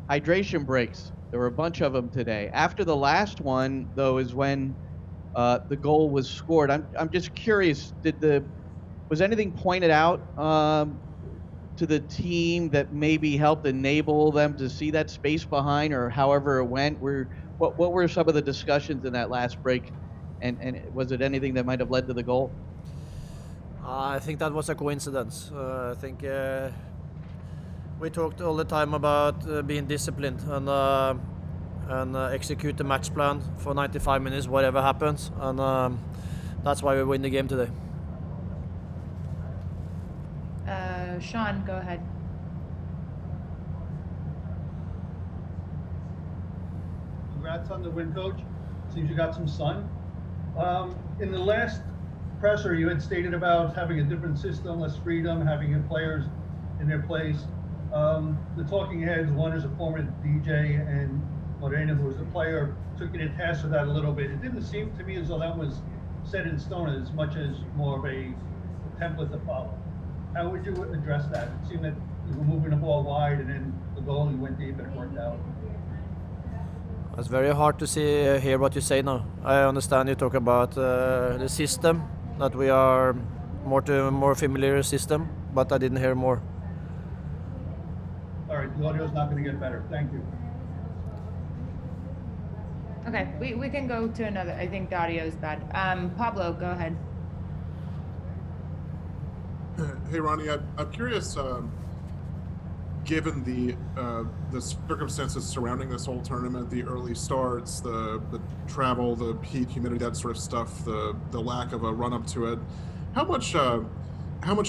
hydration breaks. There were a bunch of them today. After the last one, though, is when the goal was scored. I'm just curious. Was anything pointed out to the team that maybe helped enable them to see that space behind, or however it went? What were some of the discussions in that last break, and was it anything that might have led to the goal? I think that was a coincidence. I think we talked all the time about being disciplined and execute the match plan for 95 minutes, whatever happens, and that's why we win the game today. Sean, go ahead. Congrats on the win, Coach. Seems you got some sun. In the last presser, you had stated about having a different system, less freedom, having your players in their place. The talking heads, one is a former DJ, and Moreno, who was a player, took you to task with that a little bit. It didn't seem to me as though that was set in stone as much as more of a template to follow. How would you address that? It seemed that you were moving the ball wide, and then the goalie went deep and it worked out. It's very hard to hear what you say now. I understand you talk about the system, that we are more familiar system, but I didn't hear more. All right, the audio's not going to get better. Thank you. Okay, we can go to another. I think the audio is bad. Pablo, go ahead. Hey, Ronny, I'm curious, given the circumstances surrounding this whole tournament, the early starts, the travel, the heat, humidity, that sort of stuff, the lack of a run up to it, how much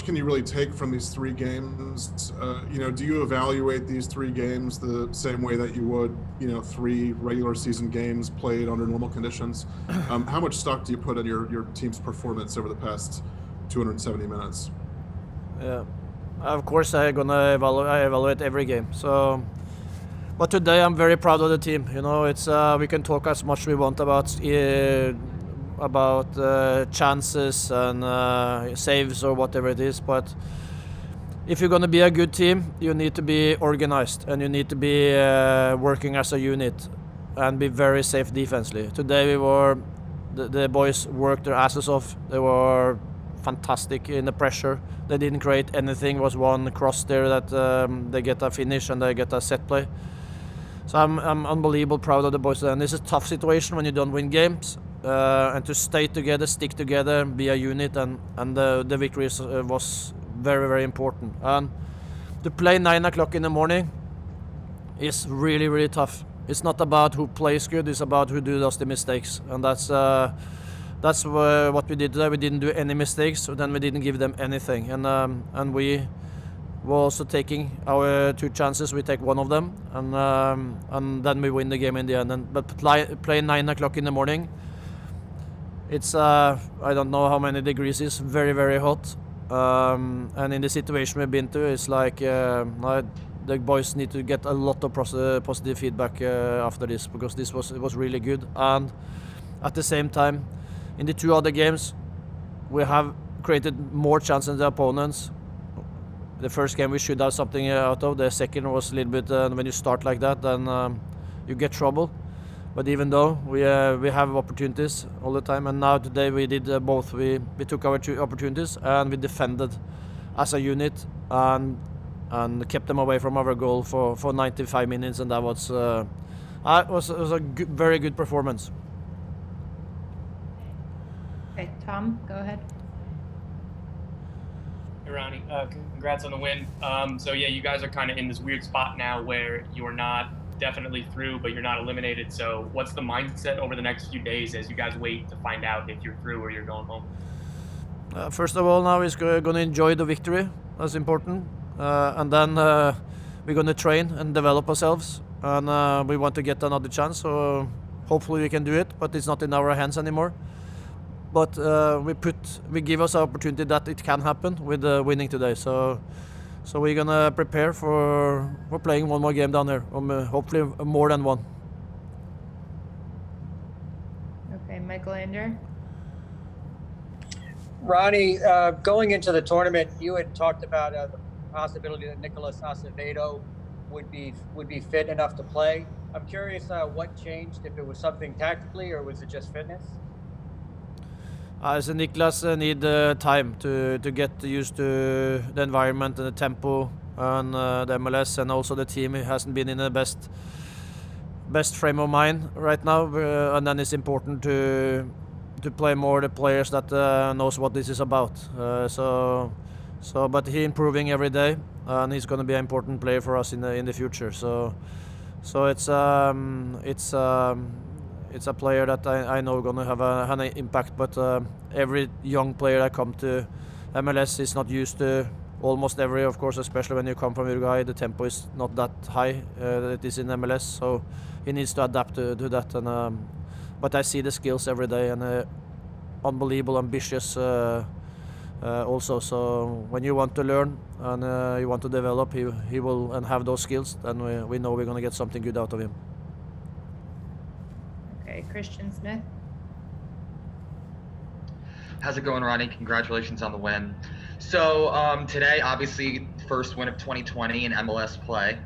can you really take from these three games? Do you evaluate these three games the same way that you would, three regular season games played under normal conditions? How much stock do you put in your team's performance over the past 270 minutes? Yeah, of course I evaluate every game. So, but today I'm very proud of the team. It's we can talk as much as we want about chances and saves or whatever it is, but if you're going to be a good team, you need to be organized and you need to be working as a unit and be very safe defensively. Today the boys worked their asses off. They were fantastic in the pressure. They didn't create anything. It was one cross there that they get a finish and they get a set play. So I'm unbelievable proud of the boys. And this is a tough situation when you don't win games. And to stay together, stick together, be a unit, and the victory was very, very important. And to play 9 o'clock in the morning is really, really tough. It's not about who plays good, it's about who does the mistakes. And that's what we did today. We didn't do any mistakes, so then we didn't give them anything. And we were also taking our 2 chances. We take one of them, and then we win the game in the end. But play 9 o'clock in the morning, it's I don't know how many degrees it's very, very hot. And in the situation we've been to, it's like the boys need to get a lot of positive feedback after this, because it was really good. And at the same time, in the 2 other games, we have created more chances than the opponents. The first game we should have something out of. The second was a little bit, when you start like that, then you get trouble. But even though we have opportunities all the time, and now today we did both. We took our 2 opportunities and we defended as a unit and kept them away from our goal for 95 minutes, and that was a very good performance. Okay, Tom, go ahead. Hey, Ronny, congrats on the win. So yeah, you guys are kind of in this weird spot now where you're not definitely through, but you're not eliminated. So what's the mindset over the next few days as you guys wait to find out if you're through or you're going home? First of all, now we're going to enjoy the victory. That's important. And then we're going to train and develop ourselves. And we want to get another chance. So hopefully we can do it, but it's not in our hands anymore. But we give us an opportunity that it can happen with winning today. So we're gonna prepare for playing one more game down there, hopefully more than one. Okay, Michael Ander. Ronny, going into the tournament, you had talked about the possibility that Nicolas Acevedo would be fit enough to play. I'm curious what changed, if it was something tactically or was it just fitness? So Niklas need time to get used to the environment and the tempo and the MLS, and also the team hasn't been in the best frame of mind right now, and then it's important to play more the players that knows what this is about. But he's improving every day, and he's going to be an important player for us in the future. So it's a player that I know going to have an impact. But every young player that come to MLS is not used to almost every, of course, especially when you come from Uruguay, the tempo is not that high it is in MLS. So he needs to adapt to that. And but I see the skills every day, and unbelievable ambitious also. So when you want to learn and you want to develop, he will and have those skills, and we know we're going to get something good out of him. Okay, Christian Smith. How's it going, Ronny? Congratulations on the win. So today, obviously, first win of 2020 in MLS play.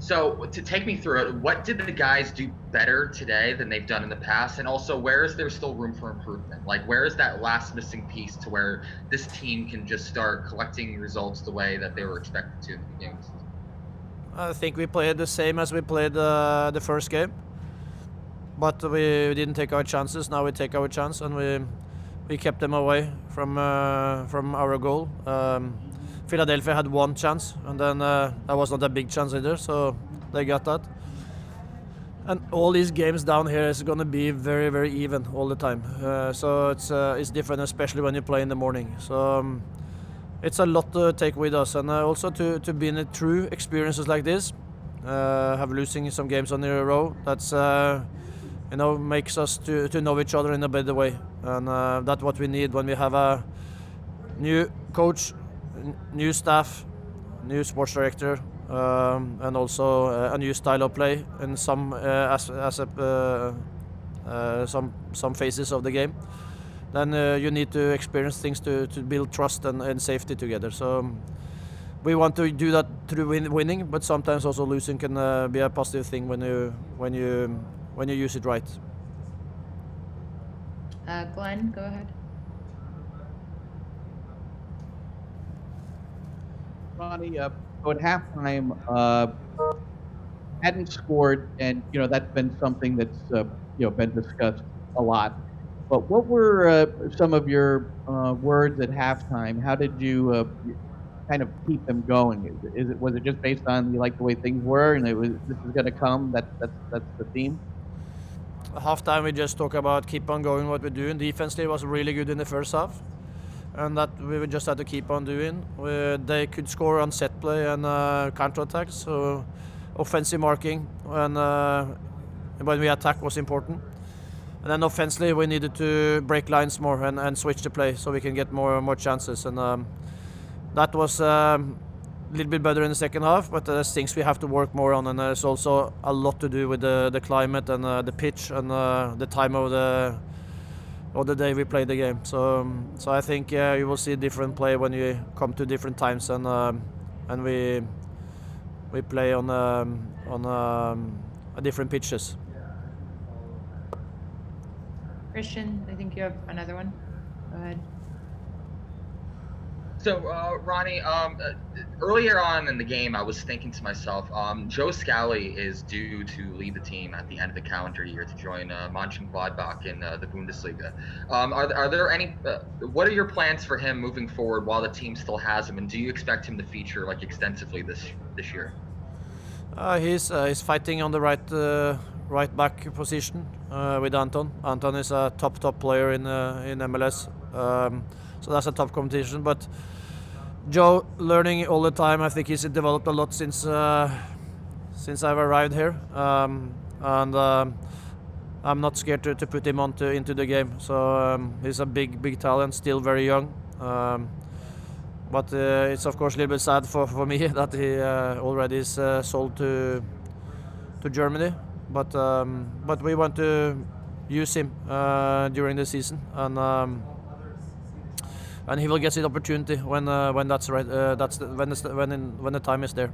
So to take me through it, what did the guys do better today than they've done in the past? And also, where is there still room for improvement? Like, where is that last missing piece to where this team can just start collecting results the way that they were expected to in the beginning of the season? I think we played the same as we played the first game. But we didn't take our chances. Now we take our chance, and we kept them away from our goal. Philadelphia had one chance, and then that was not a big chance either, so they got that. And all these games down here is going to be very, very even all the time. So it's different, especially when you play in the morning. So it's a lot to take with us, and also to be in a true experiences like this, have losing some games on a row. That's makes us to know each other in a better way, and that's what we need when we have a new coach, new staff, new sports director, and also a new style of play and some phases of the game. Then you need to experience things to build trust and safety together. So we want to do that through winning, but sometimes also losing can be a positive thing when you use it right. Glenn, go ahead. Ronny, so at halftime, hadn't scored, and that's been something that's been discussed a lot. But what were some of your words at halftime? How did you kind of keep them going? Was it just based on you like the way things were, and this is going to come? That's the theme. Halftime, we just talk about keep on going what we're doing. Defensively was really good in the first half, and that we just had to keep on doing. They could score on set play and counter-attacks, so offensive marking and when we attack was important. And then offensively, we needed to break lines more and switch the play so we can get more chances. And that was a little bit better in the second half, but there's things we have to work more on, and there's also a lot to do with the climate and the pitch and the time of the day we play the game. So I think you will see different play when you come to different times, and we play on different pitches. Christian, I think you have another one. Go ahead. So, Ronny, earlier on in the game, I was thinking to myself, Joe Scally is due to lead the team at the end of the calendar year to join Mönchengladbach in the Bundesliga. Are there any? What are your plans for him moving forward while the team still has him, and do you expect him to feature extensively this year? He's fighting on the right back position with Anton. Anton is a top player in MLS. So that's a tough competition, but Joe learning all the time. I think he's developed a lot since I've arrived here, and I'm not scared to put him into the game. So he's a big talent, still very young, but it's of course a little bit sad for me that he already is sold to Germany. But we want to use him during the season, and he will get his opportunity when that's right. When the time is there.